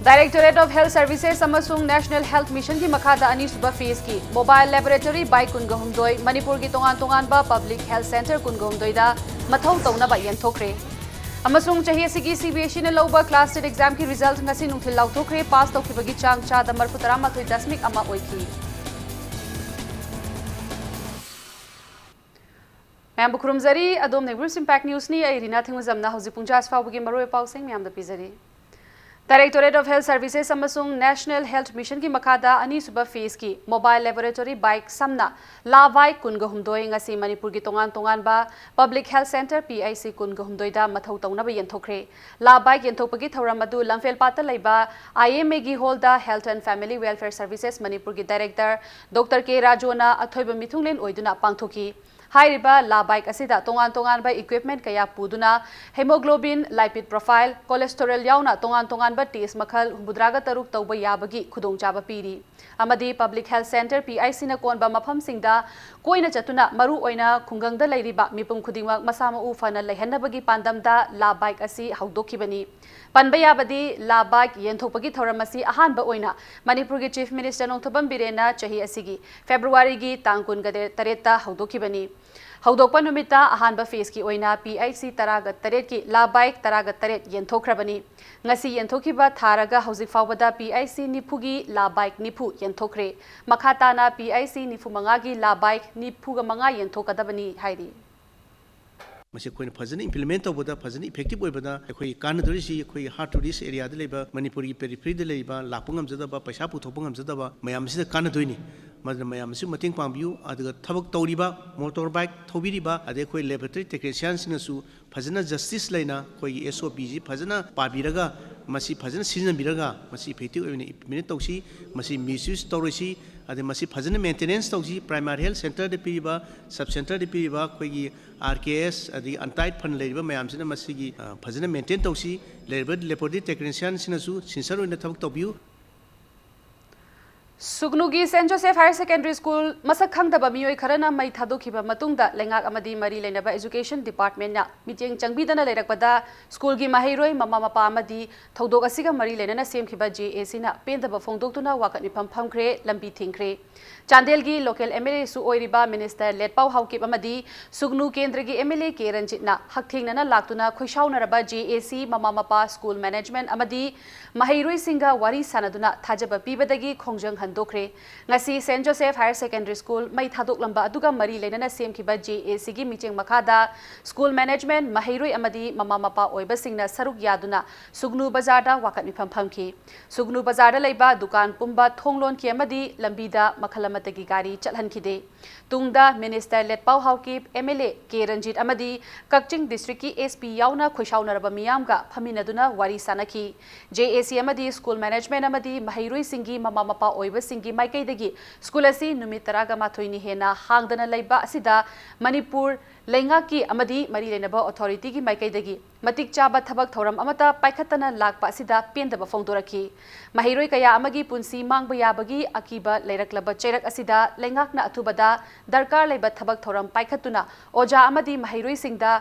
Directorate of Health Services amasung National Health Mission ki makhada ani suba phase ki mobile laboratory by kungahumdoi Manipur ki tongan ba public health center kungahumdoi da mathau tauna ba yenthokre amasung chahi sigi CBSE na loba class 10 exam ki result ngasi nungthil lauthokre pass tawkhibagi chang cha da marfutara mathoi dasmik ama oikhi Mam bukurumzari adom news impact news ni ai rina thinguzamna hoji pungjas fawbagi maroi pausing myam da pizari Directorate of Health Services amasung National Health Mission ki makhada ani suba phase ki mobile laboratory bike samna lawai kungahumdoi ngasi Manipur ki tongan ba public health center PIC kungahumdoi da mathau tauna ba yenthokre la bike yenthokpagi thoram adu lamfel pata leiba IMA gi hall da Health and Family Welfare Services Manipur ki director Dr K Rajona athoiba mithunglen oiduna pangthoki Hairiba la bike asida tongan ba equipment kaya puduna hemoglobin lipid profile cholesterol yauna tongan ba test makhal hubudraga taruk tauba yabagi khudong chaba piri amadi public health center PIC na konba mafam singda koina chatuna maru oina khungangda leiriba mipum khudingmak masama u fana lehanabagi pandamda la bike asi haudokibani panba yabadi la bike yenthokpagi thoramasi ahanba oina Manipur gi chief minister nongthobam birena chahi asigi February gi tangkun gade tareta haudokibani Haudokpa numita ahanba phase ki oina PIC taragat taret ki la bike taragat taret yenthokrabani ngasi yenthokiba tharaga hauzik fawbada PIC nipugi la bike nipu yenthokre makhata na PIC nifu manga gi la bike nipu ga manga yenthokadabani hairi मसे कोई फजन implement तौबदा फजन effective ओइबदा अखोई कानदरिसी अखोई heart to this area दे लेबा मणिपुर की periphery दे लेबा लापुंगम जदबा पैसा पुथोपंगम जदबा मयाम सिदा कानदोइनी मदन मयाम सि मतेंग पांबियु अदगा थबक तौरिबा मोटर बाइक थौबिरिबा अदे कोई लेबोरेटरी टेक्नीशियन सिनसु फजना जस्टिस लेना कोई SOP जी फजना पाबिरगा मसी फजना सिजनबिरगा मसी इफेक्टिव ओइने इम्प्लीमेंट तौसी मसी मिसयूज तौरसी अदे मसी फजना मेंटेनेंस तौसी प्राइमरी हेल्थ सेंटर दे पीरिबा सब सेंटर दे पीरिबा कोई RKS अदि अनटाइट फन लेरिबा मयाम सिना मसीगी फजना maintain तौसी laboratory laboratory technician सिनसु sincere ओइने थबक तौबियु Sugnugi St. Joseph Higher Secondary School masak khangdaba miyoi kharana mai thadokhiba matungda lengak amadi mari leinaba education department na miteng changbidana leirakpada school gi mahairoi mama mapa amadi thodok asiga mari leinana semkhiba JAC na pendaba phongdoktuna wakat mifam phamkhre lambi thingkhre Chandel gi local MLA su oiriba minister letpau haukip amadi Sugnu kendra gi MLA ke Ranjit na hakthingna laktuna khoishaunaraba JAC mama mapa school management amadi mahairoi singa wari sanaduna thajaba pibadagi khongjang handokre ngasi St. Joseph Higher Secondary School mai thadok lamba aduga mari leinana semkhiba JAC gi micheng makhada school management mahairoi amadi mama mapa oiba singna saruk yaduna Sugnu bazar da wakat mifam phamki Sugnu bazar da leiba dukan pumba thonglon ki amadi lambida makhalamati gari chalhankhide tungda minister letpau haukip MLA ke Ranjit amadi Kakching district ki SP yauna khoishaunaraba miyamga phaminaduna wari sanaki JAC amadi school management amadi mahairoi singi mama mapa oiba singi maikaidagi school asi numit taraga mathoini hena hangdana leiba asida Manipur lenga ki amadi mari lenaba authority ki maikaidagi matik chaba thabak thoram amata paikhatana lakpa asida pendaba phongdoraki mahairoi kaya amagi punsi mangba yabagi akiba leiraklaba chairak asida lengakna athubada darkar leiba thabak thoram paikhatuna oja amadi mahairoi singda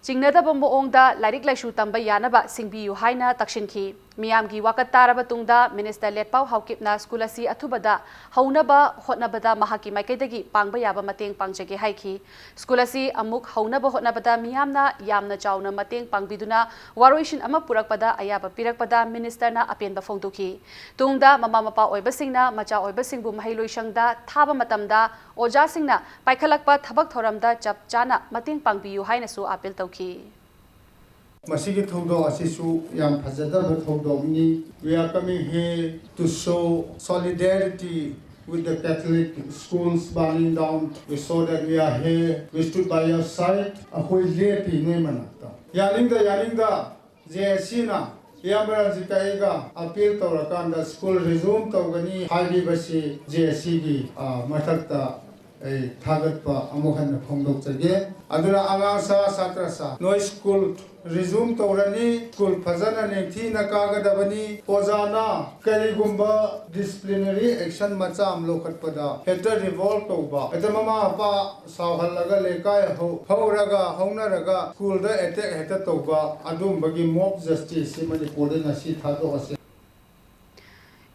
Chingnadaba moongda lairik laishu tamba yanaba singbiyu haina takshinkhi miyamgi wakat taraba tungda minister letpau haukipna school asi athubada haunaba hotnabada mahaki maikaidagi pangba yaba mateng pangjage haiki school asi amuk haunaba hotnabada miyamna yamna chauna mateng pangbiduna waroishin ama purakpada ayaba pirakpada minister na apenba phongdokhi tungda mama mapa oibasingna macha oibasingbu mahailoishangda thaba matamda oja singna paikhalakpa thabak thoramda chap chana mateng pangbiyu haina su apel tawki Masigi thodo asisu yang fazadaba thodomni we are coming here to show solidarity with the Catholic schools burning down. We saw that we are here. We stood by your side. Ahoi lepi ne manata. Yalinda JSC na Yamara Zikaiga appeal tawrakanda school resume tawgani hagi basi JSC gi mathakta थागतपा अमुक हन फोंदोकजगे अदुना आगासा सात्रसा नोय school resume तौरनी school फजन नेथी नकागदबनी ओजाना करीगुंबा डिसिप्लिनरी एक्शन मचा अमलोखटपदा हेक्टर रिवॉल्व तौबा एत ममा अपा सावहलगा लेकाय हौरगा हौनरगा स्कूल द अटैक हेक्टर तौबा अदुमबगी मॉब जस्टिस मणिपुर नसी थादोअसे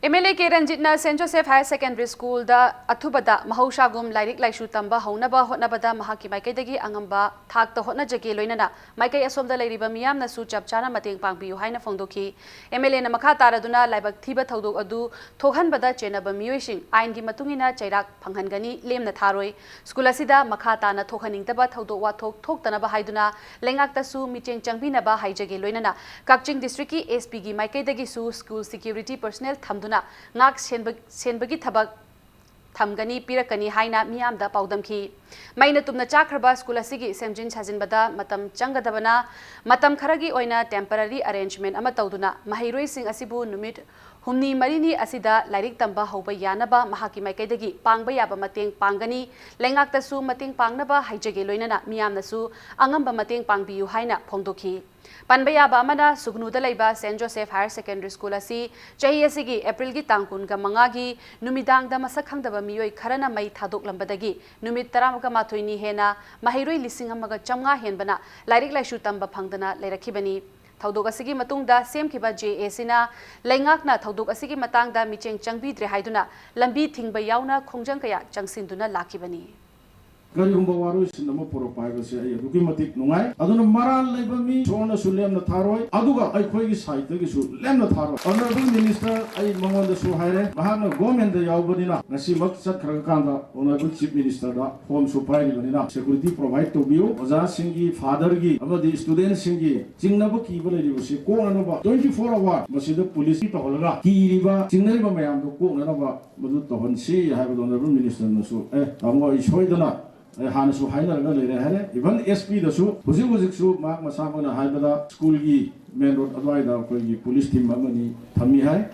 MLA के रंजितना saint Joseph higher secondary school दा अथुबदा महौशागुम लाइरिक लाइसु तंबा हौनबा होनबदा महाकी माइकैदगी अंगंबा थाकता होनजगे लोइनना माइकै असोमदा लैरिबा मियामना सु चपचाना मतेंग पांगबियु हाइना फोंदोखी MLA ना मखा तारदुना लाइबक थीबा थौदोक अदु थोखनबदा चेनबा मियोइसिंग आइनगी मतुंगिना चैराक फंगहनगनी लेमना थारोय स्कूल असिदा मखा ताना थोखनिंगतबा थौदोक वाथोक थोक्तनबा हाइदुना लेंगाक्तसु मिचेंग चंगबिनबा हाइजगे लोइनना काकचिंग डिस्ट्रिक्ट की SP गी माइकैदगी सु स्कूल सिक्योरिटी पर्सनल थमदुना ngak senbagi thabak thamgani pirakani haina miyamda paudamki maina tumna chakraba school asigi semjin sajinbada matam changadabana matam kharagi oina temporary arrangement ama tawduna mahairoi sing asibu numit humni marini asida lairik tamba hoba yanaba mahaki maikaidagi pangba yaba mateng pangani lengakta su mateng pangnaba haijage loinana miyamna su angamba mateng pangbiyu haina phongdokhi Panbaya Bamana Sugnuda Laiba St. Joseph Higher Secondary School asi Chahi asigi April gi tangkun ga mangagi numidang da masakhangdaba miyoi kharana mai thadok lambadagi numit taramaka mathoini hena mahiroi lising amaga chamnga henbana lairik laishu tamba phangdana leirakhibani Thaudok asigi matungda semkiba JA sina laingakna thaudok asigi matangda micheng changbidre haiduna lambi thingba yauna khongjang kaya changsinduna lakibani Kariumba waru sinama poropai base ay aduki matik nungai aduna maral leba mi chona su lemna tharoi aduga ai khoi gi site gi su lemna tharoi honorable minister ai mangonda su haire mahana government da yaubani na ngasi mak sat khara kanda honorable chief minister da home su pai ni na security provide to biu oja singi father gi amadi student singi chingna bu ki bale ri busi ko na ba 24 hour masida police to holaga ki riba chingnari ba mayam do ko na ba madu to hon si ha ba honorable minister na su amgo isoidana Hanasu Hainaga Lere, even SP the Su, Huziku, Mark Masamana Haibada, School Gi, Main Road Adwaida, Police Team Mamani, Tami Hai.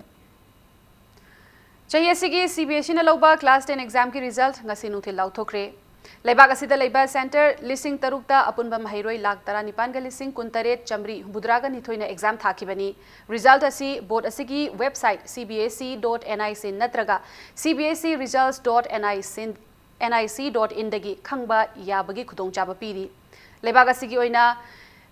Chayasigi CBSE na loba class 10 exam ki result ngasinu thil lau thokre. Leibag asida leiba center lising tarukta apunba mahiroi lak tara nipan ga lising kuntaret chamri budraga nithoina exam thakibani. Result asi board asigi website cbsc.nic natraga cbscresults.nic.in dagi khangba yabagi khudong chaba piri lebaga sigi oina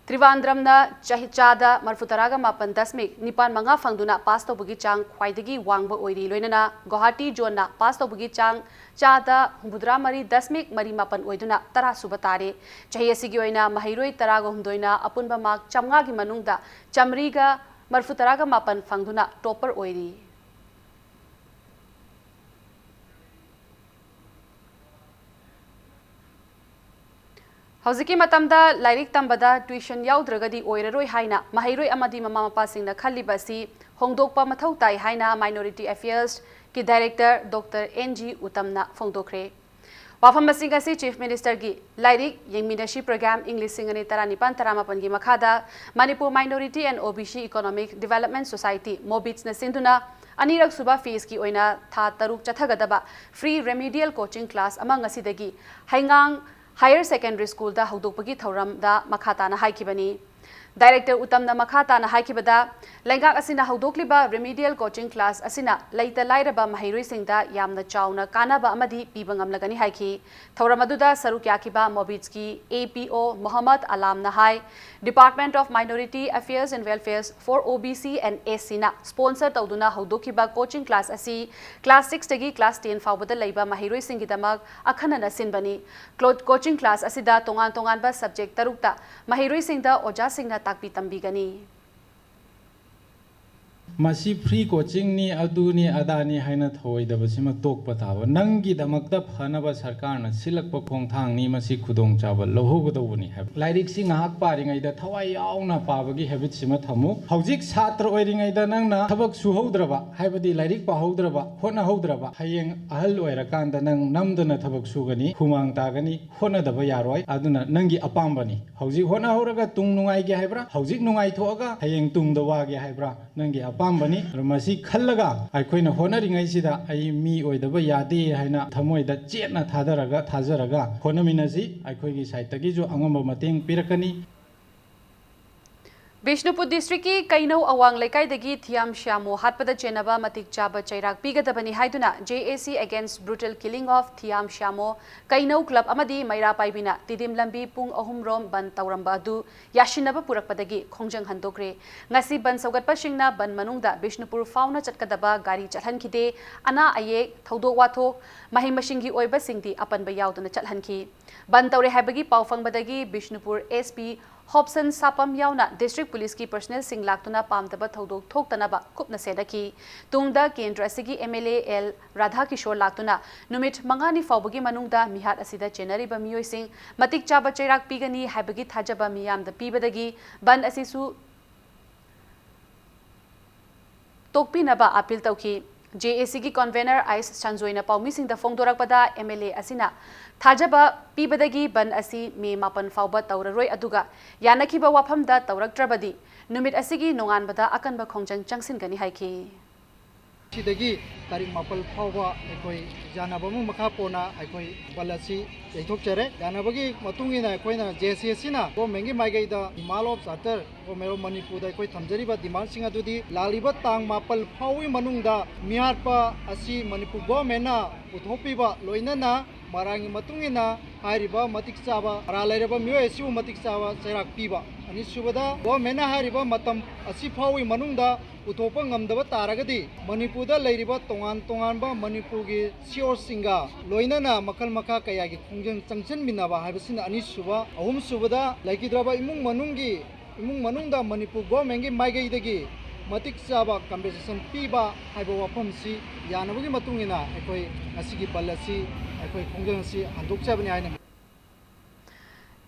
Trivandramna chada marfutaraga mapan dasmik nipan manga fangduna pass to bugi chang khwaidagi wangba oiri loinana Guwahati zone pass to bugi chang chada humbudra mari dasmik mari mapan oiduna tara suba tare chahi asigi oina mahiroi taraga humdoina apunba mak chamnga gi manungda chamriga marfutaraga mapan fangduna topper oiri Hoziki matamda lairik tambada tuition yaudregadi oiraroi haina mahairoi amadi mama mapasingna khallibasi hongdokpa mathau tai haina Minority Affairs ki Director Dr. NG Utamna phongdokre wafam basinga si Chief Minister gi lairik yengminashi program English singani taranipan taramapan gi makhada Manipur Minority and OBC Economic Development Society Mobits na sinduna anirak suba fees ki oina tha taruk chathagadaba free remedial coaching class among asidagi haingang Higher Secondary School da haudokpagi thauram da makhatana haikibani Director Utamna makhatana haikibada lengak asina haudokliba remedial coaching class asina laita lairaba mahiroi singda yamna chauna kanaba amadi pibangamlagani haiki thauram aduda saruk yakiba Mobitski APO Muhammad Alam Nahai Department of Minority Affairs and Welfare for OBC and SC na sponsor tawduna haudokiba coaching class asi class 6 tagi class 10 fawbada leiba mahiroi singidamak akhanana sinbani coaching class asida tongan ba subject tarukta mahiroi singda oja singna takpi tambigani Masi free coaching ni aduni adani haina thoi da basima tok patawa nangi damakta phanaba sarkar na silakpa khongthang ni masi khudong chaba lohogudawuni ha lairik sing hak paringai da thawai yauna pabagi habit sima thamu haujik chhatra oiringai da nangna thabak suhoudraba haibadi lairik pahoudraba hona houdraba hayeng ahal oirakan da nang namdana thabak sugani humang tagani hona daba yaroi aduna nangi apambani haujik hona horaga tung nungai ge haibra haujik nungai thoga hayeng tung da wa ge haibra nangi अपाम्बनी मसी खल्लगा अखोइना होनरिङैसिदा अई मी ओइदबा यादे हाइना थमोइदा चेतना थाजरगा होनमिनसी अखोइगी साइटगिजु अंगम मतेंग पिरकनी Bishnupur district की कईनौ अवांग लेकाइदगी थियाम श्यामो हाटपद चेनबा मतिक चाबा चैराक पीगदबनी हाइदुना JAC against brutal killing of Thiyam Shyamo कईनौ क्लब अमदी मैरा पाइबिना तिदिम लंबी पुंग अहुमरोम बन तौरंबा अदु याशिनबा पुरकपदगी खोंजंग हंदोक्रे ngasi बन सौगतपसिंगना बन मनुंगदा बिष्णुपुर फाउना चटकदबा गाड़ी चलहनखिदे अना अयेक थौदोक वाथोक महिमसिंगी ओइबा सिंगदी अपनबा याउदुना चलहनखि बन तौरे हाइबगी पाउ फंगबदगी Bishnupur SP Hobson Sapam याउना district police की पर्सनल सिंग लाक्तुना पामदबा थौदोक थोक्तनबा कुपना सेदकी तुंगदा केंद्र असिगी MLA L राधा किशोर लाक्तुना नुमित मंगानी फाउबगी मनुंगदा मिहात असिदा चेनरिबा मियोइसिंग मतिक चाबा चैराक पीगनी हाइबगी थाजबा मियामदा पीबदगी बन असिसु तोकपीनबा अपील तौकी JAC की कन्वेनर आइस संजोइना पाउमीसिंगदा फोंगदोरकपदा MLA असिना थाजबा पीबदगी बन असी मे मापन फाउबा तौररोय अदुगा यानखिबा वाफमदा तौरक्त्रबदी नुमित असिगी नोंगानबदा अकनबा खोंजंग चंगसिनगनी हाइखि सिदगी तारीख मापल फाउबा अखोई जानबमु मखा पोना अखोई बलसी यथोकचरे जानबगी मतुंगिना अखोइना JAC सिना गवर्नमेंट की माइगैदा demand of charter government Manipur दा अखोई थमजरिबा डिमांड सिंग अदुदी लालिबा तांग मापल फाउई मनुंगदा मियारपा असी मणिपुर गवर्नमेंटना उथोपीबा लोइनना मारांगी मतुंगिना हारिबा मतिक चाबा रा लेरबा मियोय सिबु मतिक चाबा चैराक पीबा अनि सुबदा गवर्नमेंटना हारिबा मतम असी फाउई मनुंगदा उथोपा ngamdaba taragadi manipurda leiriba tongan tonganba manipurgi sior singa loinana makal makha kaya gi khongjang changchen minaba haibasina ani suba ahum subada laikidraba imung manungda manipur government gi maigaidagi matik chaba compensation piba haiba wafam si yanabagi matungina ekoi asigi balasi ekoi khongjang si handok chabani haina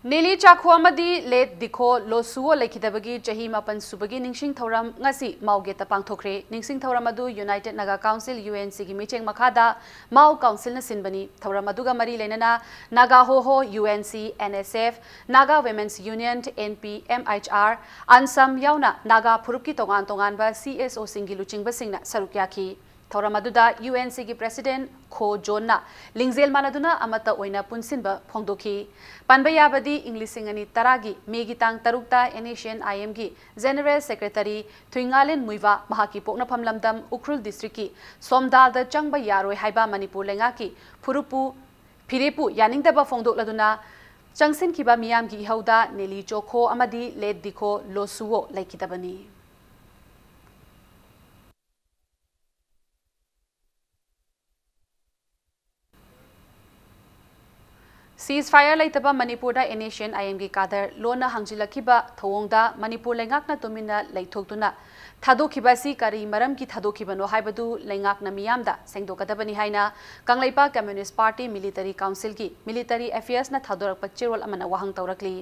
नेली चाखो अमदी late दिखो लोसुओ लेखिदबगी चही मापन सुबगी निंगसिंग थौरम ngasi माउगेता पांगथोखरे निंगसिंग थौरम अदु United Naga council UNC की meeting मखादा Maui council न सिनबनी थौरम अदुगा मरी लेनना नागा हो UNC NSF Naga women's union NP MHR अनसम याउना नागा फुरुप की तोगान तोगान बा CSO सिंगी लुचिंग बसिंगना सरुक्याखी थौरम अदुदा UNC की प्रेसिडेंट खो जोन्ना लिंगजेल मानदुना अमता ओइना पुनसिनबा फोंदोखी पनबयाबदी इंग्लिसिंगनी तरागी मेगी तांग तरुक्ता एनेशियन IM की जनरल सेक्रेटरी थुइंगालेन मुइवा महाकी पोकनाफम लमदम उख्रुल डिस्ट्रिक्ट की सोमदालदा चंगबा यारोय हाइबा मणिपुर लेंगा की फुरुपु फिरेपु यानिंगदबा फोंदोकलदुना चंगसिन किबा मियाम की इहौदा नेली चोखो अमदी लेट दिखो लोसुओ लेखिदबनी सीज फायर लेतबा मणिपुर एनेशियन IM की कादर लोना हंजिलखिबा थोंगदा मणिपुर लेंगाकना तुमिना लेथोक्तुना थादोखिबासी करी मरम की थादोखिबनो हाइबदु लेंगाकना मियामदा सेंगदोकदबनी हाइना कांगलेपा कम्युनिस्ट पार्टी मिलिटरी काउंसिल की मिलिटरी अफेयर्स ना थादोरक चिरोल अमना वहंग तौरकली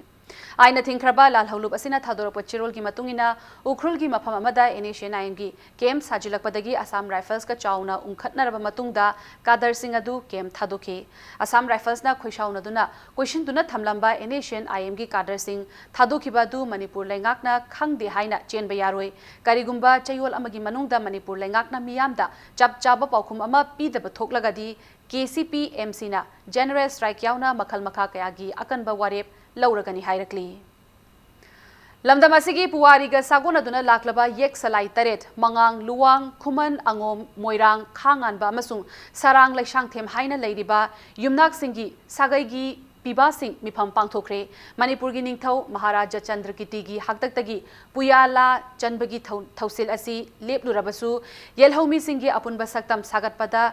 आइना थिंखरबा लाल हौलुब असिना थादोरक चिरोल की मतुंगिना उख्रुल की मफम अमदा एनेशियन IM की केम साजिलकपदगी असम राइफल्स का चाउना उंखतनरबा मतुंगदा कादर सिंह अदु केम थादोखे असम राइफल्स ना खोइशाउनदुना क्वेश्चन थमलंबा एनेशियन IM की कादर सिंह थादोखिबादु मणिपुर लेंगाकना खंगदे हाइना चेनबा यारोय करिगुंबा चयोल अमगी मनुंगदा मणिपुर लेंगाकना मियामदा चप चाबा पाउखुम अमा पीदबा थोकलगदी KCP MC ना जनरल स्ट्राइक याउना मखल मखा कयागी अकनबा वारेप लौरगनी हाइरकली लमदम असिगी पुवारीगा सागोनदुना लाक्लबा येक सलाई तरेट मंगांग लुवांग खुमन अंगोम मोइरांग खांगानबा अमसुंग सरांग लैशांगथेम हाइना लेरिबा युमनाक सिंगी सागैगी पिबा सिंह मिफम पांगथोखरे मणिपुर की निंगथौ महाराजा चंद्रकिति की हक्तक्तगी पुयाला चनबगी थौसिल असि लेपलुरबसु येलहौमी सिंह की अपुनबा सक्तम सागतपदा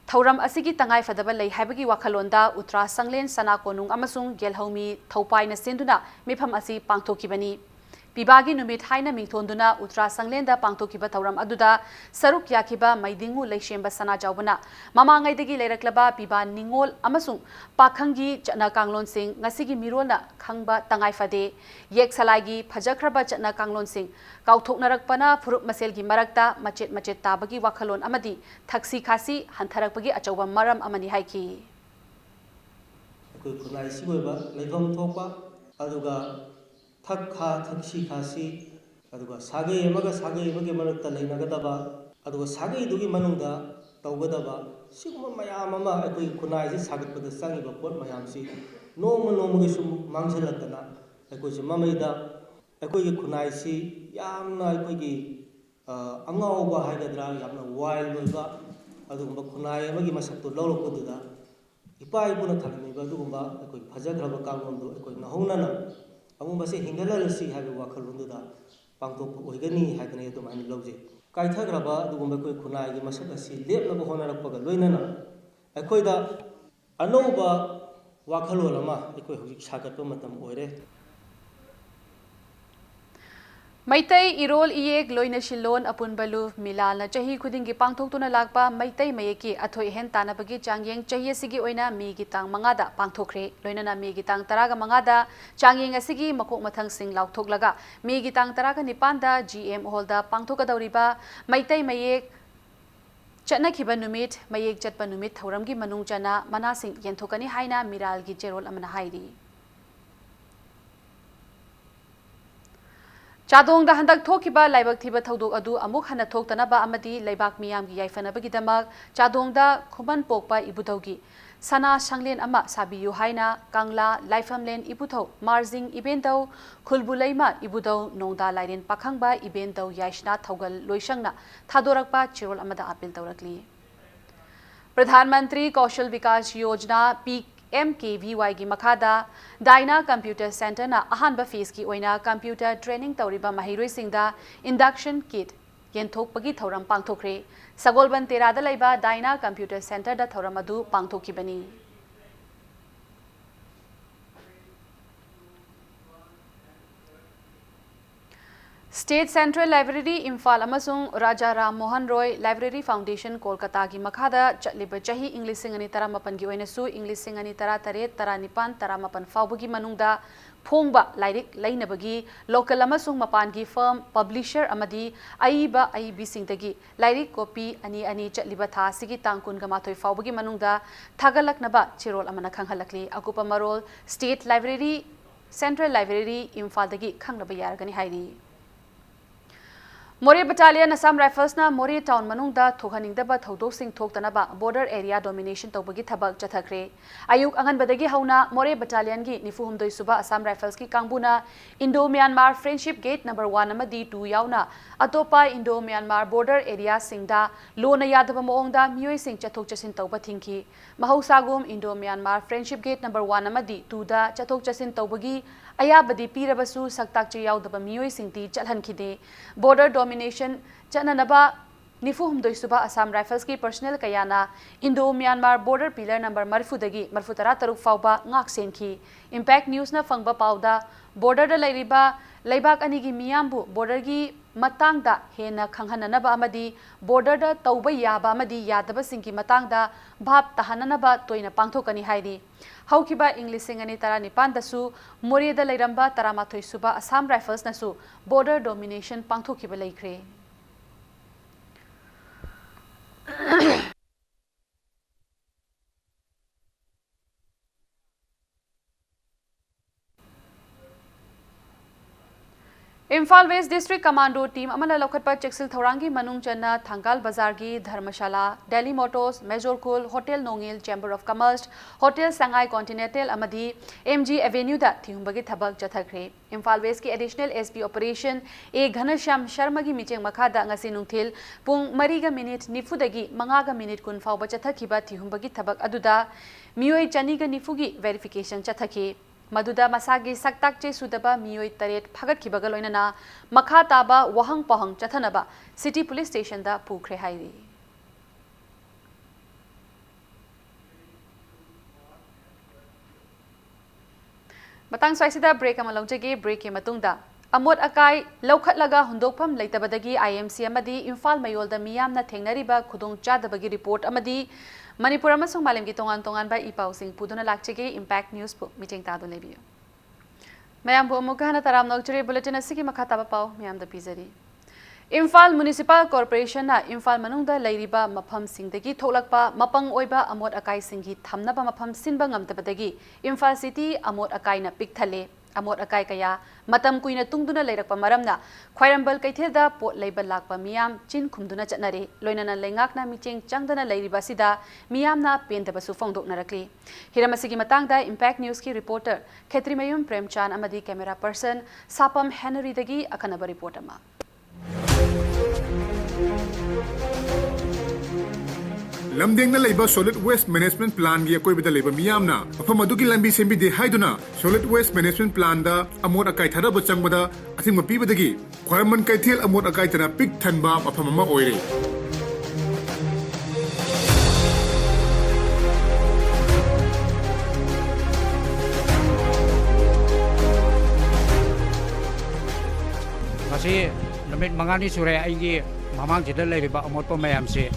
थौरम असिगी तंगाई फदबा लई हाइबगी वाखलोंदा उत्तरा संगलेन सना कोनुंग अमसुंग येलहौमी थौपाइना सेंदुना मिफम असि पांगथोखिबनी पिबागी नुमित हाइना मिंथोंदुना उत्तरा संगलेंदा पांगथोखिबा थौरम अदुदा सरुक याखिबा मैदिंगु लैशेंबा सना जावबना ममांगैदगी लेरक्लबा पिबा निंगोल अमसुंग पाखंगी चना कांगलोन सिंह ngasiगी मिरोना खंगबा तंगाई फदे येक सलाइगी फजखरबा चना कांगलोन सिंह काउथोकनरकपना फुरुप मसेलगी मरक्ता मचेत मचेत ताबगी वाखलोन अमदी थक्सी खासी हंथरकपगी अचौबा मरम अमनी हाइकी कोई खुनाई सिगोइबा लेफम थोपा अदुगा थक खा थक्सी खासी ꯑꯗꯨꯒ ꯁꯥꯒꯩ ꯑꯃꯒ ꯁꯥꯒꯩ ꯑꯃꯒꯤ ꯃꯔꯛꯇ ꯂꯩꯅꯒꯗꯕ ꯑꯗꯨꯒ ꯁꯥꯒꯩꯗꯨꯒꯤ ꯃꯅꯨꯡꯗ ꯇꯧꯒꯗꯕ ꯁꯤꯒꯨꯝꯕ ꯃꯌꯥꯝ ꯑꯃ ꯑꯩꯈꯣꯏꯒꯤ ꯈꯨꯟꯅꯥꯏꯁꯤ ꯁꯥꯒꯠꯄꯗ ꯆꯪꯉꯤꯕ ꯄꯣꯠ ꯃꯌꯥꯝꯁꯤ ꯅꯣꯡꯃ ꯅꯣꯡꯃꯒꯤ ꯁꯨꯝ ꯃꯥꯡꯁꯤꯜꯂꯛꯇꯅ ꯑꯩꯈꯣꯏꯁꯨ ꯃꯃꯩꯗ ꯑꯩꯈꯣꯏꯒꯤ ꯈꯨꯟꯅꯥꯏꯁꯤ ꯌꯥꯝꯅ ꯑꯩꯈꯣꯏꯒꯤ ꯑꯉꯥꯎꯕ ꯍꯥꯏꯒꯗ꯭ꯔꯥ ꯌꯥꯝꯅ ꯋꯥꯏꯜ ꯑꯣꯏꯕ ꯑꯗꯨꯒꯨꯝꯕ ꯈꯨꯟꯅꯥꯏ ꯑꯃꯒꯤ ꯃꯁꯛꯇꯨ ꯂꯧꯔꯛꯄꯗꯨꯗ ꯏꯄꯥ ꯏꯄꯨꯅ ꯊꯝꯂꯝꯃꯤꯕ ꯑꯗꯨꯒꯨꯝꯕ ꯑꯩꯈꯣꯏ ꯐꯖꯈ꯭ꯔꯕ ꯀꯥꯡꯂꯣꯟꯗꯨ ꯑꯩꯈꯣꯏ ꯅꯧꯍꯧꯅꯅ ꯑꯃꯨꯛ ꯃꯁꯤ ꯍꯤꯡꯒꯠꯍꯜꯂꯁꯤ ꯍꯥꯏꯕ ꯋꯥꯈꯜꯂꯣꯟꯗꯨꯗ ꯄꯥꯡꯊꯣꯛꯄ ꯑꯣꯏꯒꯅꯤ ꯍꯥꯏꯗꯅ ꯑꯗꯨꯃꯥꯏꯅ ꯂꯧꯖꯩ ꯀꯥꯏꯊꯈ꯭ꯔꯕ ꯑꯗꯨꯒꯨꯝꯕ ꯑꯩꯈꯣꯏ ꯈꯨꯟꯅꯥꯏꯒꯤ ꯃꯁꯛ ꯑꯁꯤ ꯂꯦꯞꯅꯕ ꯍꯣꯠꯅꯔꯛꯄꯒ ꯂꯣꯏꯅꯅ ꯑꯩꯈꯣꯏꯗ ꯑꯅꯧꯕ ꯋꯥꯈꯜꯂꯣꯟ ꯑꯃ ꯑꯩꯈꯣꯏ ꯍꯧꯖꯤꯛ ꯁꯥꯒꯠꯄ ꯃꯇꯝ ꯑꯣꯏꯔꯦ ꯃꯩꯇꯩ ꯏꯔꯣꯜ ꯏꯌꯦꯛ ꯂꯣꯏꯅꯁꯤꯜꯂꯣꯟ ꯑꯄꯨꯟꯕꯂꯨ ꯃꯤꯂꯥꯜꯅ ꯆꯍꯤ ꯈꯨꯗꯤꯡꯒꯤ ꯄꯥꯡꯊꯣꯛꯇꯨꯅ ꯂꯥꯛꯄ ꯃꯩꯇꯩ ꯃꯌꯦꯛꯀꯤ ꯑꯊꯣꯏ ꯑꯍꯦꯟ ꯇꯥꯟꯅꯕꯒꯤ ꯆꯥꯡꯌꯦꯡ ꯆꯍꯤ ꯑꯁꯤꯒꯤ ꯑꯣꯏꯅ ꯃꯦꯒꯤ ꯇꯥꯡ 5ꯗ ꯄꯥꯡꯊꯣꯛꯈ꯭ꯔꯦ ꯂꯣꯏꯅꯅ ꯃꯦꯒꯤ ꯇꯥꯡ 15ꯗ ꯆꯥꯡꯌꯦꯡ ꯑꯁꯤꯒꯤ ꯃꯀꯣꯛ ꯃꯊꯪꯁꯤꯡ ꯂꯥꯎꯊꯣꯛꯂꯒ ꯃꯦꯒꯤ ꯇꯥꯡ 19ꯗ GM ꯍꯣꯜꯗ ꯄꯥꯡꯊꯣꯛꯀꯗꯧꯔꯤꯕ ꯃꯩꯇꯩ ꯃꯌꯦꯛ ꯆꯠꯅꯈꯤꯕ ꯅꯨꯃꯤꯠ ꯃꯌꯦꯛ ꯆꯠꯄ ꯅꯨꯃꯤꯠ ꯊꯧꯔꯝꯒꯤ ꯃꯅꯨꯡ ꯆꯟꯅ ꯃꯅꯥꯁꯤꯡ ꯌꯦꯟꯊꯣꯛꯀꯅꯤ ꯍꯥꯏꯅ ꯃꯤꯔꯥꯜꯒꯤ ꯆꯦꯔꯣꯜ ꯑꯃꯅ ꯍꯥꯏꯔꯤ ꯆꯥꯗꯣꯡꯗ ꯍꯟꯗꯛ ꯊꯣꯛꯈꯤꯕ ꯂꯥꯏꯕꯛ ꯊꯤꯕ ꯊꯧꯗꯣꯛ ꯑꯗꯨ ꯑꯃꯨꯛ ꯍꯟꯅ ꯊꯣꯛꯇꯅꯕ ꯑꯃꯗꯤ ꯂꯩꯕꯥꯛ ꯃꯤꯌꯥꯝꯒꯤ ꯌꯥꯏꯐꯅꯕꯒꯤꯗꯃꯛ ꯆꯥꯗꯣꯡꯗ ꯈꯨꯃꯟ ꯄꯣꯛꯄ ꯏꯕꯨꯙꯧꯒꯤ ꯁꯅꯥ ꯁꯪꯂꯦꯟ ꯑꯃ ꯁꯥꯕꯤꯌꯨ ꯍꯥꯏꯅ ꯀꯪꯂꯥ ꯂꯥꯏꯐꯝꯂꯦꯟ ꯏꯕꯨꯙꯧ ꯃꯥꯔꯖꯤꯡ ꯏꯕꯦꯟꯗꯧ ꯈꯨꯜꯕꯨꯂꯩꯃ ꯏꯕꯨꯙꯧ ꯅꯣꯡꯗꯥ ꯂꯥꯏꯔꯦꯟ ꯄꯥꯈꯪꯕ ꯏꯕꯦꯟꯗꯧ ꯌꯥꯏꯁꯅꯥ ꯊꯧꯒꯜ ꯂꯣꯏꯁꯪꯅ ꯊꯥꯗꯣꯔꯛꯄ ꯆꯦꯔꯣꯜ ꯑꯃꯗ ꯑꯄꯤꯜ ꯇꯧꯔꯛꯂꯤ प्रधान मंत्री कौशल विकास योजना PMKVY की मखादा डायना कंप्यूटर सेंटर ना अहानब फेस की ओइना कंप्यूटर ट्रेनिंग तौरिबा महिरोई सिंगदा इंडक्शन किट येंथोकपगी थौरम पांगथोखरे सगोलबन तेरादा लैबा डायना कंप्यूटर सेंटर दा थौरम अदु पांगथोखिबनी स्टेट सेंट्रल लाइब्रेरी इम्फाल अमसुंग राजा राम मोहन रॉय लाइब्रेरी फाउंडेशन कोलकाता की मखादा चलिब चही इंग्लिश सिंगनी 18 की ओइनसु इंग्लिश सिंगनी 13 19 19 फाउबगी मनुंगदा फोंगबा लाइरिक लैनबगी लोकल अमसुंग मपान की फर्म पब्लिशर अमदी अईबा अईबी सिंगदगी लाइरिक कॉपी अनि अनि चलिब था सिगी तांकुन गमाथोय फाउबगी मनुंगदा थागलकनबा चिरोल अमना खंगहलकली अकुपा मरोल state library central library Imphal दगी खंगलब यारगनी हाइरी मोरे बटालियन असम राइफल्स ना मोरे टाउन मनुंगदा थोहनिंगदबा थौदोसिंग थोक्तनबा बॉर्डर एरिया डोमिनेशन तौबगी थबक चथखरे अयुक अंगनबदगी हौना मोरे बटालियन की 94 सुबा असम राइफल्स की कांगबुना Indo Myanmar friendship gate number 1 अमदी 2 यावना अतोपा इंडो म्यांमार बॉर्डर एरिया सिंगदा लोना यादब मोंगदा मियोय सिंग चथोक चसिन तौबा थिंकी महौसागुम Indo Myanmar friendship gate number 1 अमदी 2 दा चथोक चसिन तौबगी अयाबदी पीरबसु सक्ताकचे यावदब मियोय सिंगती चलहनखिदे बॉर्डर डोमिनेशन चननबा 94 सुबा असम राइफल्स की पर्सनल कयाना Indo Myanmar border pillar number 40 43 फाउबा ngak senki इम्पैक्ट न्यूज ना फंगबा पाउदा बॉर्डर लैरिबा लैबाक अनिगी मियामबु बॉर्डर की मतंगदा हेना खंगहननबा अमदी बॉर्डर दा तौबा याबा अमदी यादबा सिंगी मतंगदा भाप तहननबा तोइना पांगथोकनी हाइरी हौकिबा इंग्लिश सिंगनी 19 दसु मोरेदा लैरंबा 13 सुबा असम राइफल्स नसु बॉर्डर डोमिनेशन पांगथोकिबा लैख्रे Imphal west district commando team अमना लौखटपा चेक्सिल थौरांगी मनुंग चन्ना थांगाल बाजार की धर्मशाला दिल्ली मोटर्स मेजोरकुल होटल नोंगिल chamber of commerce hotel Sangai continental अमदी MG एवेन्यू दा थिहुंबगी थबक चथखरे इम्फाल वेस्ट की additional SP operation A Ghanshyam Sharma की मिचेंग मखादा ngasi nungthil pung 4:90 5:10 kun fauba chathakhiba थिहुंबगी थबक अदुदा मियोय 290 की वेरिफिकेशन चथखि मधुदा मसागी सक्ताकचे सुदबा मियोय तरेट फगतखिबगा लोइनना मखा ताबा वहंग पहंग चथनबा सिटी पुलिस स्टेशन दा पुखरे हाइरी मतंग स्वाइसिदा ब्रेक अमा लौजगे ब्रेक के मतुंगदा अमोट अकाई लौखटलगा हुंदोकफम लेतबदगी IMC अमदी इम्फाल मयोलदा मियामना थेंगनरिबा खुदोंग चादबगी रिपोर्ट अमदी मणिपुर अमसुंग मालेमगी तोंगान तोंगान बा इपाउसिंग पुदुना लाक्चगे इम्पैक्ट न्यूज पु मीटिंग तादो लेबियो मैम बो मुकाना तराम नोकचरे बुलेटिन असिगी मखा ताबा पाओ मैम द पिजरी इम्फाल म्युनिसिपल कॉर्पोरेशन ना इम्फाल मनुंगदा लैरिबा मफम सिंगदगी थोलकपा मपंग ओइबा अमोट अकाई सिंगी थमनबा मफम सिनबा ngamtabadagi इम्फाल सिटी अमोट अकाई ना पिकथले Amot akai kaya matam kuina tungduna leirakpa maramna khwairambal kaitheda pot leiba lakpa miyam chin khumduna chatnari loinana lengakna micheng changdana leiriba sida miyamna pendabasu phongdoknarakli hiramasigi matangda Impact News ki reporter Khetrimayum Premchan amadi camera person Sapam Henry dagi akanaba report ama Lamdeng na laiba solid waste management plan gi akoi bida laiba miyamna afam adugi lambi sembi de haiduna solid waste management plan da amot akai thada ba changbada athing mapi badagi khwarman kaithel amot akai tana pik thanba afam ama oire masi lamit mangani sure aigi mamang jidal laiba amot pa mayam se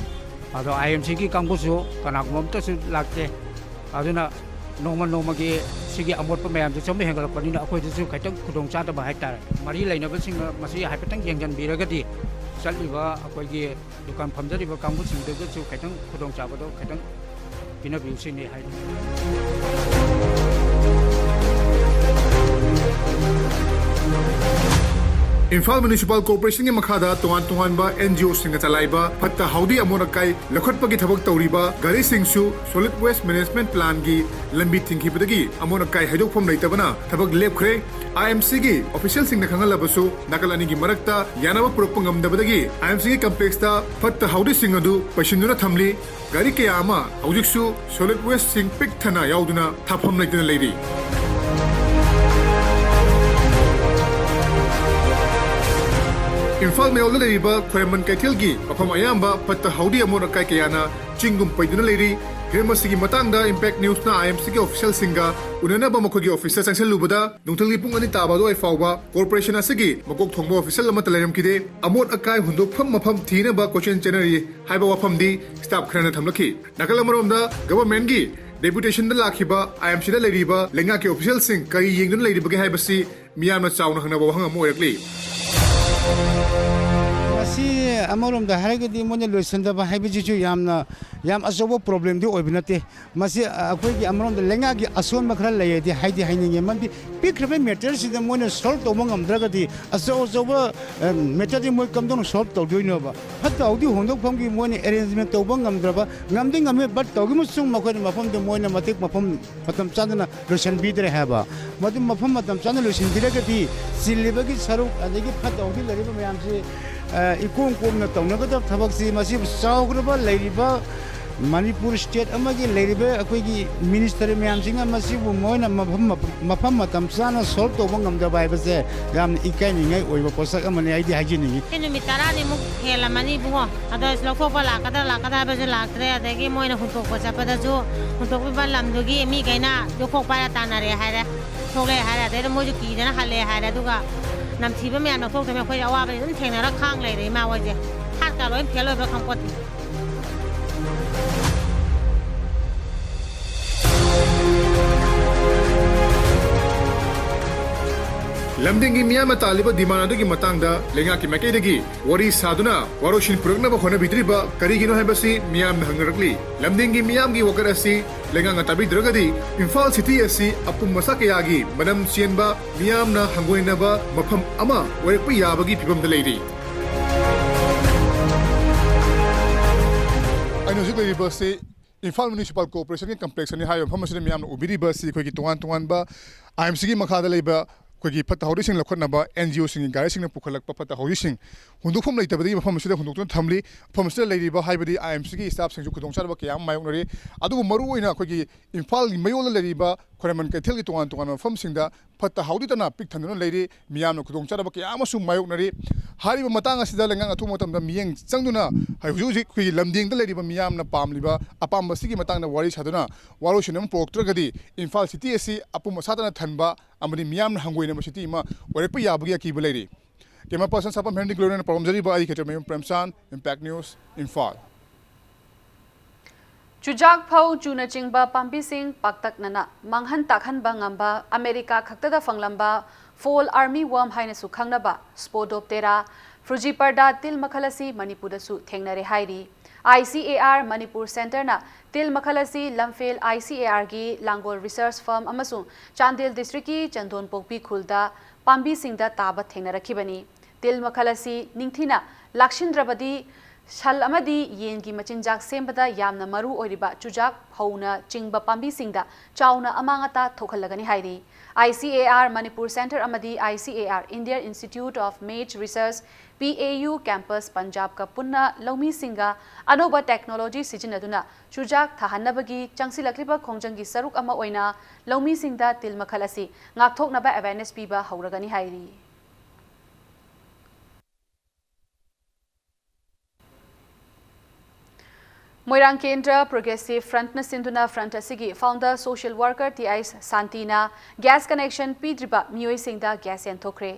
ado IMC ki kangbusu kanak mom to su lakte aduna noma ki sigi amot pa mayam chom hengal panina akoi su khaitang khudong cha ta ba haitar mari laina ba sing masi haipatang yengjan biragati salliba akoi gi dukan phamjari ba kangbu sing de su khaitang khudong cha ba do khaitang pina biu sin ni hai Infal Municipal Corporation के मखादा तोहान बा NGO Singh चलाइबा फत्ता हाउदी अमोनकाई लखटपगी थबक तौरीबा गारी सिंहसु solid waste management plan की लंबी थिंखिबदगी अमोनकाई हाइदोकफम लेतबना थबक लेपख्रे IMC की official Singh खंगलबसु नकलानी की मरक्ता यानब पुरक्प ngamdabadagi IMC की complex ता फत्ता हाउदी सिंह अदु पैसिनुना थमली गारी के आमा हौजिकसु solid waste Singh pick थना याउदुना थाफम लेतना Larry Infal Mayola Leriba, Kwaman Kaitilgi, Apam Ayamba, Pata Haudi Amora Kaikayana, Chingum Paiduna Lady, Hirmasigi Matanga, Impact News na IMC official singer, Unana Bamakogi officer Sanction Lubada, Nuntangi Pungani Tabado Fawa, Corporation Asigi, Makok Tongo official Matalaram Kide, Amot Akai Hundu Pam Tina Ba Cochin Generary, Haiba Wapam di, Stop Kranatamaki, Nakalamaromda, Government Gi, Deputation the Lakiba, IMC the Leriba, Lengaki official sing, Kai Yingun Lady Bagahibasi, Miyama Sound Hanaba Morakli. Masi amarom da harga di mo ne loisan da ba haibi ju yam asobo problem di oibnate masi akoi gi amarom da lenga gi ason makra lay di haidi haini man di pikrebe matter si da mo ne solve to mongam draga di aso matter di mo kam don solve to do no ba hatta audi hondok pham gi mo ne arrangement to bangam draba ngamdi ngame but to gi musung makoi mafam de mo ne matik mafam patam chandana loisan bi dre ha ba madi mafam matam chandana loisan diraga di silliba gi saruk adegi phat audi lariba mayam si ikung kumna tawnagadab thabaksi masib saugraba leiriba Manipur state amagi leiriba akoigi ministry mayam singa masibu moina mafam matam sana solve to bangam da bai base yam ikai ni ngai oiba posak amani aidi hajini kinu mitara ni muk khela mani bungo ado sloko bala kada ba je laktre adegi moina huntok ko chapada ju huntok ba lam dugi mi gaina jo khok para tanare haira thole haira de mo ju ki dana hale haira duga nam thiba me an thok me khoi awa ba dum thengna ra khang lai re ma wa je hat ka loi phelo ba khang pot Lamdingi Miyama Taliba Dimanadagi Matanga, Lengaki Makedagi, Wari Saduna, Waroshin Purna Hona Bitriba, Karigino Habasi, Miyam Hangarakli, Lamdingi Miyamgi Wakarasi, Lenganga Tabi Dragadi, Infal City Asi, Apum Masakayagi, Madam Sienba, Miyamna Hanguinaba, Mapam Ama, Wherepi Yabagi Pibam the lady. I know the University. Infal Municipal Corporation की complex ने high हम मसले मियाम उबिरी बस कोई की तुआन बा IMC की मखादा लेबा कोई की फता होरी सिंह लखन नबा NGO सिंह गारी सिंह पुखलक फता होरी सिंह हुंदुफम लेतबदी मफम मसले हुंदुक थमली फम मसले लेरिबा हाइबदी IMC की स्टाफ सिंह खुदों चारबा के याम मायोनरी अदु मरु ओइना कोई की इंफाल मयोल लेरिबा खरमन कैथल की तुआन मफम सिंह फता हाउदी तना पिक थनन लेरी मियाम खुदों चारबा के याम सु मायोनरी हारिबा मतंग असिदा लेंगा अथु मतम मियंग चंगदुना हाइजुजी कोई लमदिंग द लेरिबा मियाम न पामलिबा अपाम बसिगी मतंग न वारी सादुना वारोशिनम पोक्त्रगदी इंफाल सिटी एसी अपुम सादना थनबा अमनि मियाम न हंगोइना सिटी मा वरेप याबगी की बलेरी केमा पर्सन सपम हेंडी ग्लोरियन परमजरी बा आई खेटर में Premsan impact news Imphal Chujak phau chuna chingba pambi sing paktak nana manghan takhan ba ngamba America khaktada fanglamba fall army worm haina su khangnaba spodoptera frujiparda til makhalasi Manipur su thengnare hairi ICAR Manipur Center na til makhalasi lamfel ICAR gi Langol Research Firm amasung Chandel District ki Chandon Pokpi khulda pambi singda taba thengnarakibani til makhalasi ningthina lakshindrabadi Shal amadi yen gi machinjak sembada yamna maru oiriba chujak hauna chingba pambi singda chauna amangata thokhalagani hairi ICAR Manipur Center amadi ICAR Indian Institute of Mage Research PAU campus Punjab ka punna laumi singa anoba technology sijinaduna chujak thahanabagi changsilakliba khongjangi saruk ama oina laumi singda til makhalasi ngakthoknaba awareness piba hauragani hairi Moirang Kendra Progressive Front na Sinduna Front asigi founder social worker TIs Santina gas connection pidriba mioi singda gas yanthokre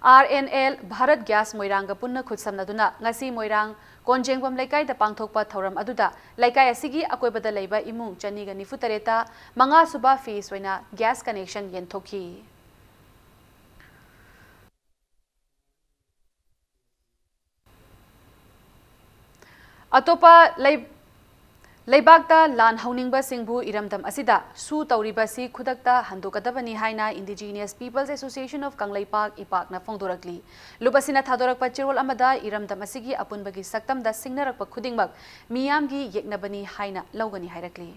RNL Bharat Gas Moiranga punna khutsamnaduna ngasi Moirang Konjengbam Laikai da pangthokpa thoram aduda Laikai asigi akoibada leiba imung chaniga nifutareta manga suba fees oina gas connection yanthokhi Atopa Leibakta lan hauningba singbu iramdam asida su tauriba si khudakta handokadabani haina Indigenous Peoples Association of Kanglaipak Ipak na phongdorakli lubasina thadorakpa chirol amada iramdam asigi apunbagi saktamda singnarakpa khudingmak miyamgi yeknabani haina lawgani hairakli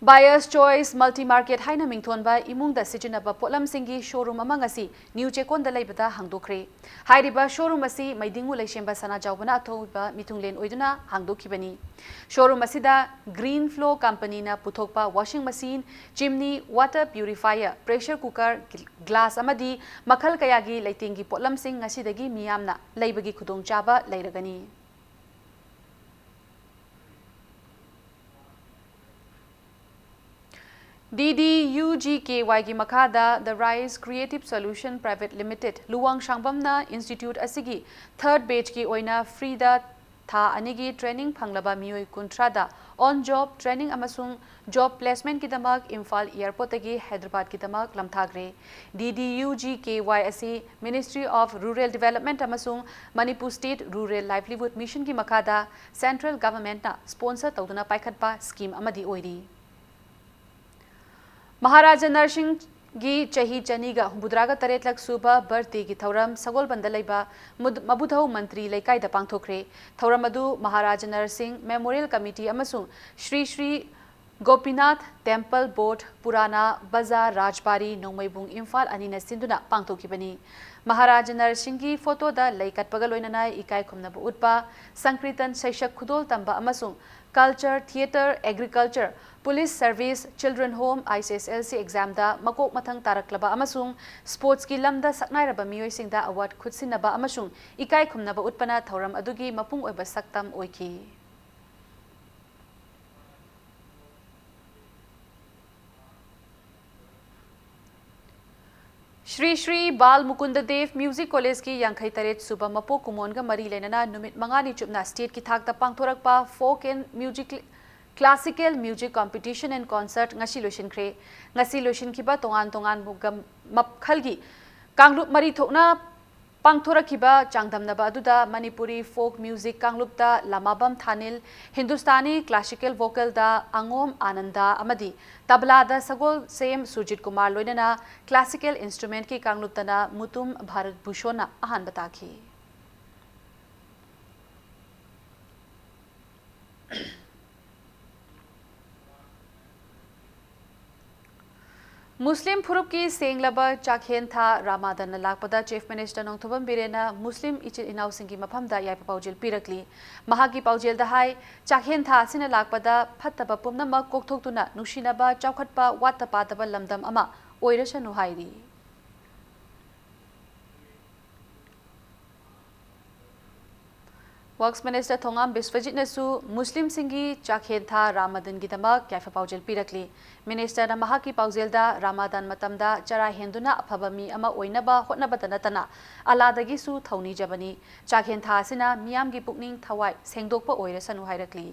Buyer's Choice Multi-Market haina mingthonba imungda sijinaba potlam singi showroom amangasi New Chekon da leibada hangdokre hairiba showroom asi maidingu leishemba sana jawbana athoba mitunglen oiduna hangdokhibani showroom asida Green Flow Company na puthokpa washing machine chimney water purifier pressure cooker glass amadi makhal kayagi leitingi potlam sing ngasidagi miyamna leibagi khudong chaba leiragani DDUGKY gi makada The Rise Creative Solution Private Limited Luwang Shangbamna Institute asigi third batch ki oina free da tha anigi training phanglaba mioi kuntrada on job training amasung job placement kidamak Imphal Airport agi Hyderabad kidamak lamthagre DDUGKY asi Ministry of Rural Development amasung Manipur State Rural Livelihood Mission ki makada Central Government na sponsor tawduna paikhatpa scheme amadi oiri Maharaja Narsingh gi chahi chaniga budraga taretlak suba birthday gi thauram sagol bandalaiba mabudhau mantri laikai da pangthokre thauram adu Maharaja Narsingh Memorial Committee amasung Shri Shri Gopinath Temple Board Purana Bazaar Rajbari Nongmaibung Imphal anina sinduna pangthokibani Maharaja Narsingh gi photo da laikat pagaloinana ikai khumna bu utpa Sankritan Saishak Khudol tamba amasung Culture, Theatre, Agriculture, Police Service, Children Home, ICSLC exam da makok mathang taraklaba amasung sports ki lamda saknairaba miyoi singda award khutsinaba amasung ikai khumnaba utpana thauram adugi mapung oiba saktam oiki Shri Shri Bal Mukunda Dev Music College ki Yankhai Taret Suba Mapo Kumonga Mari Lenana Numit Mangani Chupna State ki Thakta Pangthorakpa Folk and Music Classical Music Competition and Concert ngasi lotion kre ngasi lotion kiba tongan mapkhalgi Kanglup Mari Thokna Pangthorakiba Changdamnaba aduda Manipuri folk music Kanglupta Lamabam Thanil Hindustani classical vocal da Angom Ananda amadi tabla da sagol same Sujit Kumar loinana classical instrument ki Kangluptana Mutum Bharat Bhushona ahan bataki Muslim Phurup ki senglaba chakhen tha Ramadan lakpada Chief Minister Nongthobam Birena Muslim ichil inaw singi maphamda yaipa paujil pirakli mahagi paujil da hai chakhen tha sina lakpada phattaba pumnama kokthokuna nushinaba chawkhatpa wattapa daba lamdam ama oirasanu hairi Works Minister Thongam Biswajit Nasu Muslim Singi Chakhen tha Ramadan Gidama Kaifa Paujil Pirakli Minister na mahaki Paujelda Ramadan Matamda Chara Henduna Aphabami ama Oinaba Hotnabatanatana Aladagi su Thoni Jabani Chakhen tha sina Miyamgi Pukning Thawai Sengdokpa Oirasanu Hairakli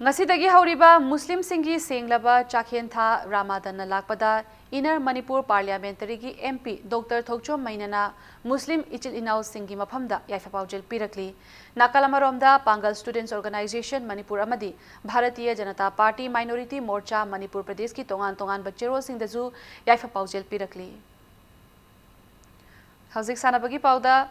Ngasidagi hauriba Muslim singi senglaba Chakhentha Ramadan lakpada Inner Manipur Parliamentary ki MP Dr. Thokchom Mainana Muslim Ichil Inau Singi Maphamda Yaifapawjel Pirakli Nakalamaromda Pangal Students Organization Manipur Amadi Bharatiya Janata Party Minority Morcha Manipur Pradesh ki tongan Bachero Singdazu Yaifapawjel Pirakli Hauzik Sanabagi Pauda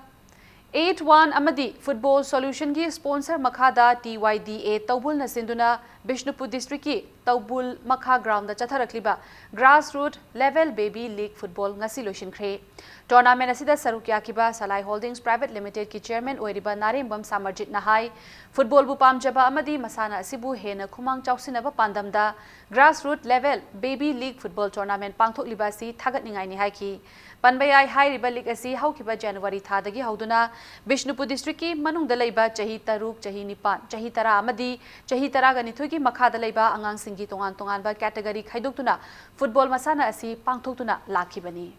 8-1 Amadi Football Solution ki sponsor Makhada TYDA Taubul na sinduna Bishnupur District ki Taubul Makha Ground da chatharakliba Grassroots Level Baby League Football ngasi loishin khre Tournament asida sarukya kiba Salai Holdings Private Limited ki Chairman oiriba Narembam Samarjit Nahai Football bu pamjaba amadi masana asibu hena khumang chausinaba pandamda Grassroots Level Baby League Football Tournament pangthokliba si thagatningai ni haiki Panbayai High River League asi haukiba January thadagi hauduna Bishnupur District ki manungda leiba chahi taruk chahi nipan chahi tara amadi chahi tara ga nithoi ki makhada leiba angang singi tongan ba category khaidoktuna football masana asi pangthoktuna lakhibani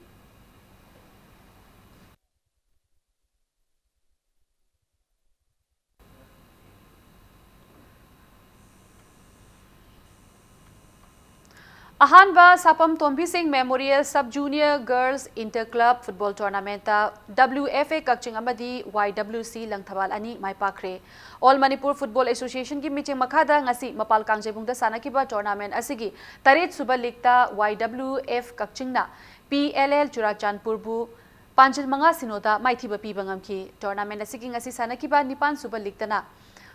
Ahanba Sapam Tombi Singh Memorial Sub Junior Girls Inter Club Football Tournament WFA Kakching Amadi YWC Langthabal Ani Maipakre All Manipur Football Association ki meeting makhada ngasi Mapal Kangjebungda sanakiba tournament asigi Taret Suba League ta YWF Kakching na PLL Churachandpur bu Panjil Manga Sinoda Maithiba Pibangam ki tournament asigi ngasi sanakiba Nipan Suba League ta na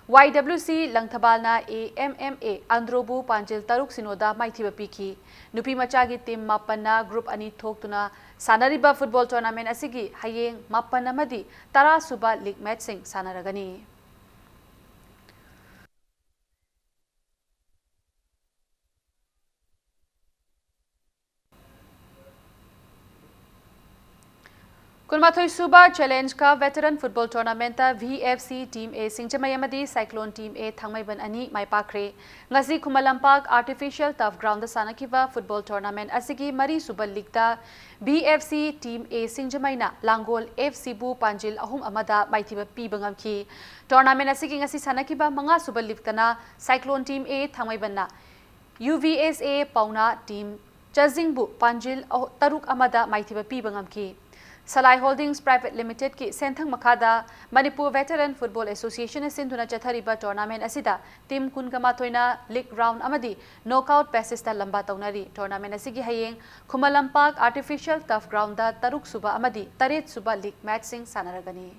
YWC Langthabalna AMMA Androbu Panjil Taruk Sinoda Maithiba Piki Nupi Machagi team Mapana group ani thoktuna Sanariba football tournament asigi hayeng Mapana Madi Tara Suba League match sing sanaragani Kulmathoi Suba Challenge ka Veteran Football Tournament VFC Team A Singchamai amadi Cyclone Team A Thangmaiban ani maipakre ngasi Khumalampak Artificial Turf Ground da sanakiba Football Tournament asigi Mari Suba League da BFC Team A Singchamai na Langol FC bu Panjil ahum amada maithiba pibangam ki Tournament asigi ngasi sanakiba Manga Suba League na Cyclone Team A Thangmaiban na UVSA Pauna Team Chazing bu Panjil Taruk amada maithiba pibangam ki Salai Holdings Private Limited ki Senthang Makhada Manipur Veteran Football Association sinduna chathariba tournament asida team kunkama thoina league round amadi knockout passes ta lamba taunari tournament asigi hayeng Khumalampak Artificial Turf Ground da Taruk Suba amadi Taret Suba League match sing sanaragani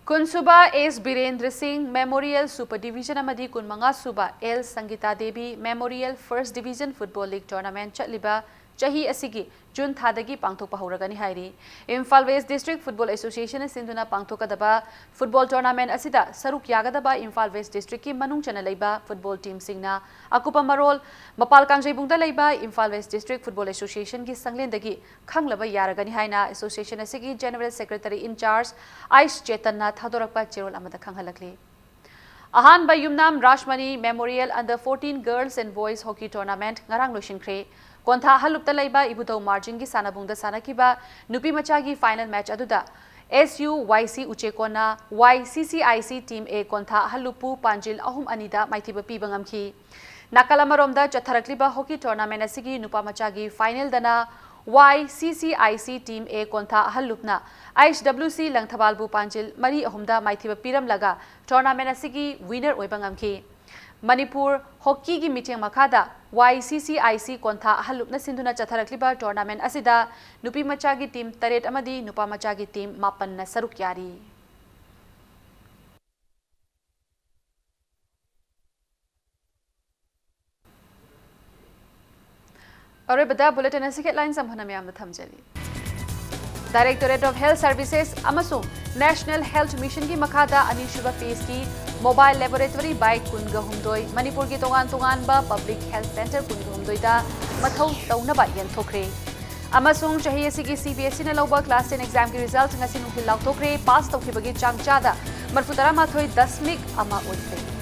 Kunsuba S. Birendra Singh Memorial Super Division Amadi Kunmanga Suba L. Sangita Devi Memorial First Division Football League Tournament Chatliba Chahi Asigi June Thadagi Pangthokpa Hauragani Hairi Imphal West District Football Association Sinduna Pangthokadaba Football Tournament Asida Saruk Yagadaba Imphal West District ki Manung Chana Leiba Football Team Singna Akupa Marol Mapal Kangjebungda Leiba Imphal West District Football Association ki Sanglendagi Khanglaba Yaragani Haina Association Asigi General Secretary in Charge Aish Chetanna Thadorakpa Cherol Amada Khanghalakli Ahanba Yumnam Rashmani Memorial Under 14 Girls and Boys Hockey Tournament Ngarang Loshin Kre Kontha halupta laiba ibudau margin gi sanabungda sanakiba nupi machagi final match aduda SUYC Uchekona YCCIC Team A Kontha halupu Panjil ahum anida maithiba pibangamki Nakalamaromda chatharakliba hockey tournament asigi nupa machagi final dana YCCIC Team A Kontha halupna IHWC Langthabalbu Panjil mari ahumda maithiba piram laga tournament asigi winner oibangamki Manipur hockey gi meeting makhada YCCIC Kontha halupna sinduna chatharakliba tournament asida nupi machagi team taret amadi nupa machagi team mapan na saruk yari Aur bada bulletin asik headlines samhana me amna thamjali Directorate of Health Services amasung National Health Mission ki makhada anishuba phase ki Mobile Laboratory by Kunga Humdoi, Manipur ki tongan ba Public Health Center Kunga Humdoi da mathau taunaba yanthokre. Amasung chahi asigi CBSE na lauba class 10 exam ki result ngasi nungthil lauthokre pass tawkhibagi changchada marfutara mathoi 10 ama oitre.